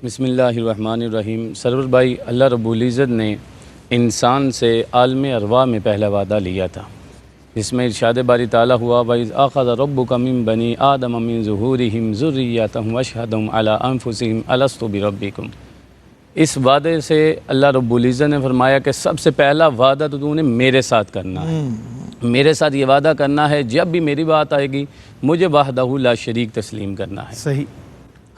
بسم اللہ الرحمن الرحیم۔ سرور بھائی، اللہ رب العزت نے انسان سے عالم ارواح میں پہلا وعدہ لیا تھا، جس میں ارشاد باری تعالیٰ ہوا وَإِذْ أَخَذَ رَبُّكَ مِن بَنِي آدَمَ مِن ظُهُورِهِمْ ذُرِّيَّتَهُمْ وَأَشْهَدَهُمْ عَلَىٰ أَنفُسِهِمْ أَلَسْتُ بِرَبِّكُمْ۔ اس وعدے سے اللہ رب العزت نے فرمایا کہ سب سے پہلا وعدہ تو نے میرے ساتھ کرنا ہے، میرے ساتھ یہ وعدہ کرنا ہے جب بھی میری بات آئے گی مجھے وحدہ لا شریک تسلیم کرنا ہے۔ صحیح۔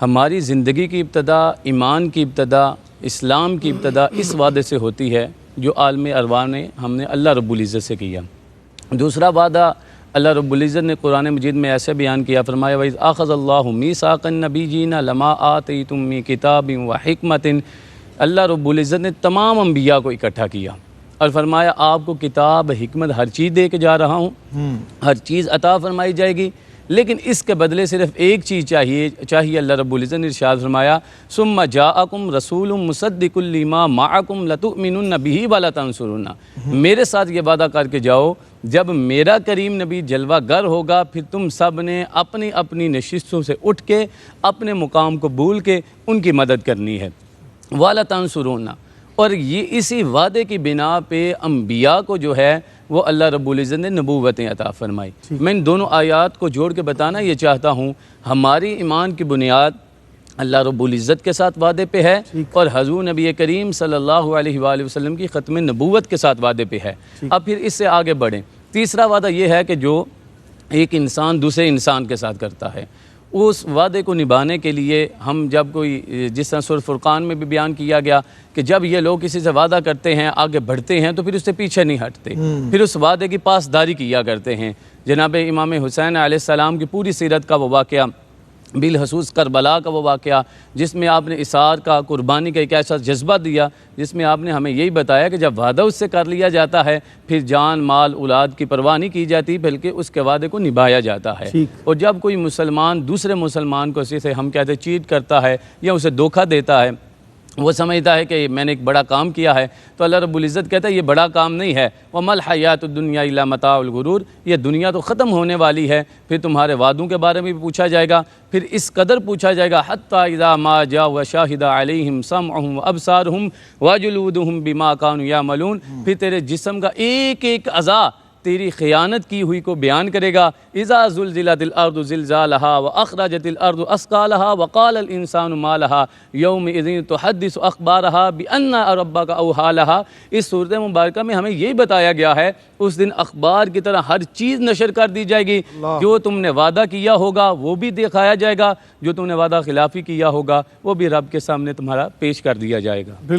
ہماری زندگی کی ابتدا، ایمان کی ابتدا، اسلام کی ابتدا اس وعدے سے ہوتی ہے جو عالم ارواح نے ہم نے اللہ رب العزت سے کیا۔ دوسرا وعدہ اللہ رب العزت نے قرآن مجید میں ایسے بیان کیا، فرمایا وَإِذْ أَخَذَ اللَّهُ مِيثَاقَ النَّبِيِّينَ لَمَا آتَيْتُم مِّن كِتَابٍ وَحِكْمَةٍ۔ اللہ رب العزت نے تمام انبیاء کو اکٹھا کیا اور فرمایا آپ کو کتاب، حکمت، ہر چیز دے کے جا رہا ہوں، ہر چیز عطا فرمائی جائے گی، لیکن اس کے بدلے صرف ایک چیز چاہیے۔ اللہ رب العزت نے ارشاد فرمایا ثُمَّ جَاءَكُمْ رَسُولٌ مُصَدِّقٌ لِمَا مَعَكُمْ لَتُؤْمِنُنَّ بِهِ وَلَتَنصُرُنَّهُ۔ میرے ساتھ یہ وعدہ کر کے جاؤ جب میرا کریم نبی جلوہ گر ہوگا پھر تم سب نے اپنی اپنی نشستوں سے اٹھ کے اپنے مقام کو بھول کے ان کی مدد کرنی ہے، وَلَتَنصُرُنَّهُ۔ اور یہ اسی وعدے کی بنا پہ انبیاء کو جو ہے وہ اللہ رب العزت نے نبوتیں عطا فرمائی۔ میں ان دونوں آیات کو جوڑ کے بتانا یہ چاہتا ہوں، ہماری ایمان کی بنیاد اللہ رب العزت کے ساتھ وعدے پہ ہے اور حضور نبی کریم صلی اللہ علیہ وآلہ وسلم کی ختم نبوت کے ساتھ وعدے پہ ہے۔ اب پھر اس سے آگے بڑھیں۔ تیسرا وعدہ یہ ہے کہ جو ایک انسان دوسرے انسان کے ساتھ کرتا ہے، اس وعدے کو نبھانے کے لیے ہم جب کوئی، جس طرح سورۃ فرقان میں بھی بیان کیا گیا کہ جب یہ لوگ کسی سے وعدہ کرتے ہیں آگے بڑھتے ہیں تو پھر اس سے پیچھے نہیں ہٹتے، پھر اس وعدے کی پاسداری کیا کرتے ہیں۔ جناب امام حسین علیہ السلام کی پوری سیرت کا وہ واقعہ، بالخصوص کربلا کا وہ واقعہ جس میں آپ نے اثار کا، قربانی کا ایک ایسا جذبہ دیا جس میں آپ نے ہمیں یہی بتایا کہ جب وعدہ اس سے کر لیا جاتا ہے پھر جان، مال، اولاد کی پرواہ نہیں کی جاتی بلکہ اس کے وعدے کو نبھایا جاتا ہے۔ اور جب کوئی مسلمان دوسرے مسلمان کو اسے ہم کہتے ہیں چیٹ کرتا ہے یا اسے دھوکہ دیتا ہے، وہ سمجھتا ہے کہ میں نے ایک بڑا کام کیا ہے، تو اللہ رب العزت کہتا ہے یہ بڑا کام نہیں ہے، وَمَا الْحَيَاةُ الدُّنْيَا إِلَّا مَتَاعُ الْغُرُورِ۔ یہ دنیا تو ختم ہونے والی ہے، پھر تمہارے وعدوں کے بارے میں بھی پوچھا جائے گا، پھر اس قدر پوچھا جائے گا حَتَّى إِذَا مَا جَاءَ وَشَهِدَ عَلَيْهِمْ سَمْعُهُمْ وَأَبْصَارُهُمْ وَجُلُودُهُمْ بِمَا كَانُوا يَعْمَلُونَ۔ پھر تیرے جسم کا ایک ایک اعضاء تیری خیانت کی ہوئی کو بیان کرے گا۔ اذا زلزلت الارض زلزالها واخرجت الارض اثقالها وقال الانسان ما لها يومئذ تحدث اخبارها بان ربك اوحى لها۔ اس صورت مبارکہ میں ہمیں یہی بتایا گیا ہے اس دن اخبار کی طرح ہر چیز نشر کر دی جائے گی، جو تم نے وعدہ کیا ہوگا وہ بھی دکھایا جائے گا، جو تم نے وعدہ خلافی کیا ہوگا وہ بھی رب کے سامنے تمہارا پیش کر دیا جائے گا۔